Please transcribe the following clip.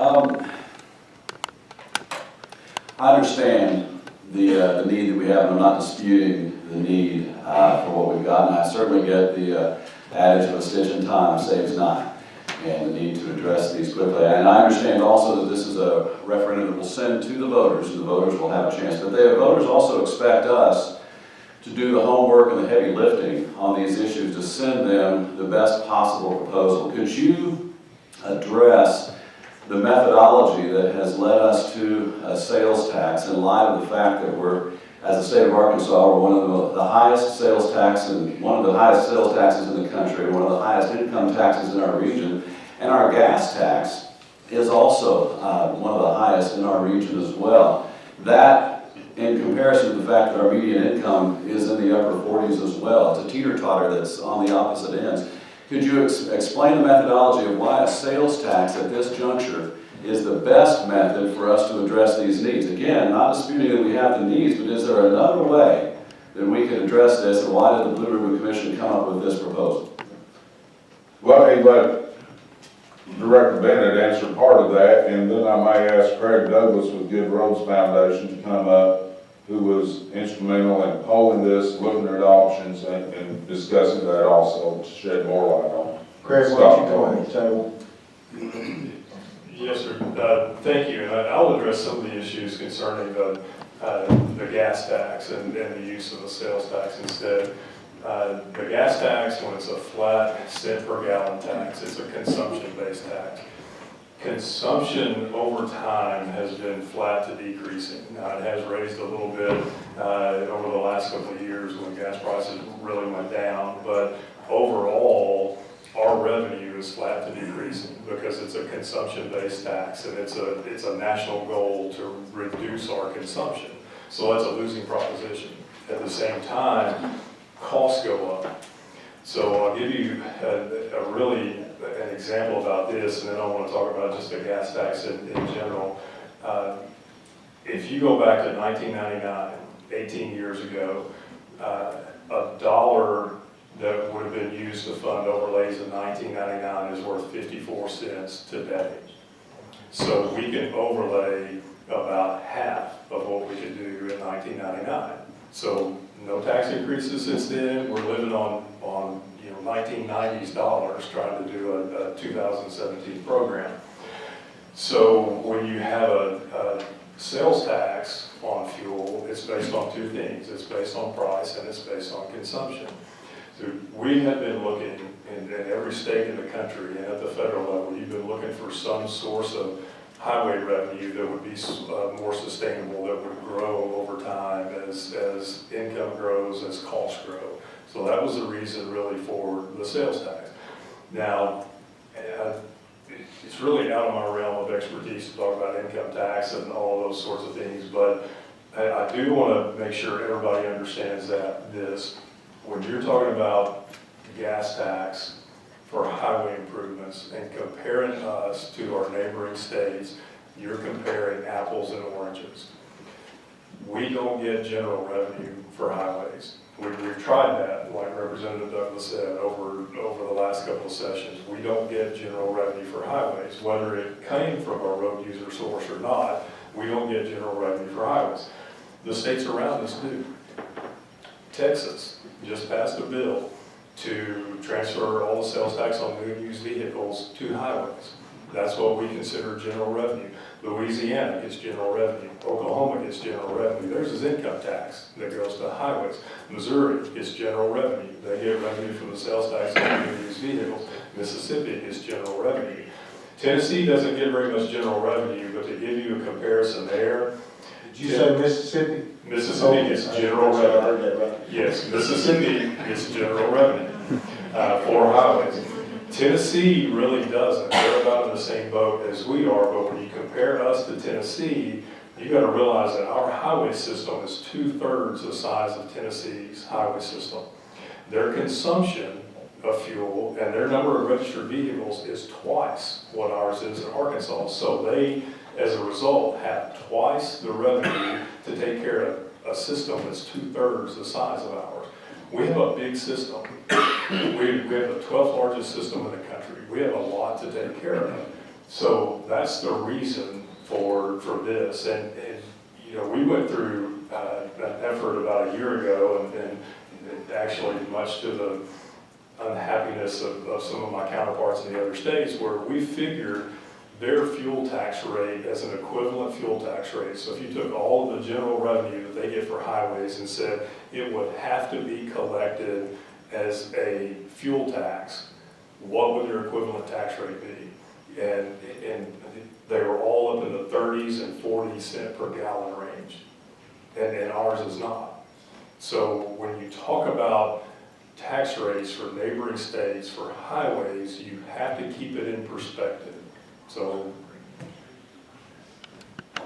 I understand the need that we have, and I'm not disputing the need for what we've got, and I certainly get the adage of a stitch in time saves nine, and the need to address these quickly. And I understand also that this is a referendum that will send to the voters, and the voters will have a chance. But the voters also expect us to do the homework and the heavy lifting on these issues to send them the best possible proposal. Could you address the methodology that has led us to a sales tax in light of the fact that we're, as a state of Arkansas, we're one of the highest sales taxes, and one of the highest sales taxes in the country, one of the highest income taxes in our region, and our gas tax is also one of the highest in our region as well. That, in comparison to the fact that our median income is in the upper 40s as well, it's a teeter-totter that's on the opposite ends. Could you explain the methodology of why a sales tax at this juncture is the best method for us to address these needs? Again, not disputing that we have the needs, but is there another way that we can address this, and why did the Blue Ribbon Commission come up with this proposal? Well, he let Director Bennett answer part of that, and then I may ask Craig Douglas with Good Roads Foundation to come up, who was instrumental in polling this, looking at options, and discussing that also to shed more light on it. Craig, why don't you go ahead and table? Yes, sir. Thank you. And I'll address some of the issues concerning the gas tax and the use of the sales tax instead. The gas tax, when it's a flat cent per gallon tax, it's a consumption-based tax. Consumption over time has been flat to decreasing. Now, it has raised a little bit over the last couple of years when gas prices really went down, but overall, our revenue is flat to decreasing because it's a consumption-based tax, and it's a national goal to reduce our consumption. So that's a losing proposition. At the same time, costs go up. So I'll give you an example about this, and then I want to talk about just the gas tax in general. If you go back to 1999, 18 years ago, a dollar that would have been used to fund overlays in 1999 is worth 54 cents today. So we can overlay about half of what we could do in 1999. So no tax increases since then. We're living on 1990s dollars trying to do a 2017 program. So when you have a sales tax on fuel, it's based on two things. It's based on price and it's based on consumption. So we have been looking in every state in the country and at the federal level, you've been looking for some source of highway revenue that would be more sustainable, that would grow over time as income grows, as costs grow. So that was the reason really for the sales tax. Now, it's really out of my realm of expertise to talk about income tax and all of those sorts of things, but I do want to make sure everybody understands that when you're talking about gas tax for highway improvements and comparing us to our neighboring states, you're comparing apples and oranges. We don't get general revenue for highways. We've tried that, like Representative Douglas said, over the last couple of sessions. We don't get general revenue for highways. Whether it came from a road user source or not, we don't get general revenue for highways. The states around us do. Texas just passed a bill to transfer all the sales tax on new and used vehicles to highways. That's what we consider general revenue. Louisiana gets general revenue. Oklahoma gets general revenue. Theirs is income tax that goes to highways. Missouri gets general revenue. They get revenue from the sales tax on new and used vehicles. Mississippi gets general revenue. Tennessee doesn't get very much general revenue, but to give you a comparison there, Did you say Mississippi? Mississippi gets general revenue. Yes, Mississippi gets general revenue for highways. Tennessee really doesn't. They're about in the same boat as we are, but when you compare us to Tennessee, you got to realize that our highway system is 2/3 the size of Tennessee's highway system. Their consumption of fuel and their number of registered vehicles is twice what ours is in Arkansas. So they, as a result, have twice the revenue to take care of a system that's 2/3 the size of ours. We have a big system. We have the 12th largest system in the country. We have a lot to take care of. So that's the reason for this. And you know, we went through an effort about a year ago, and actually much to the unhappiness of some of my counterparts in the other states, where we figured their fuel tax rate as an equivalent fuel tax rate. So if you took all of the general revenue that they get for highways and said it would have to be collected as a fuel tax, what would their equivalent tax rate be? And they were all up in the 30s and 40 cent per gallon range, and ours is not. So when you talk about tax rates for neighboring states for highways, you have to keep it in perspective. So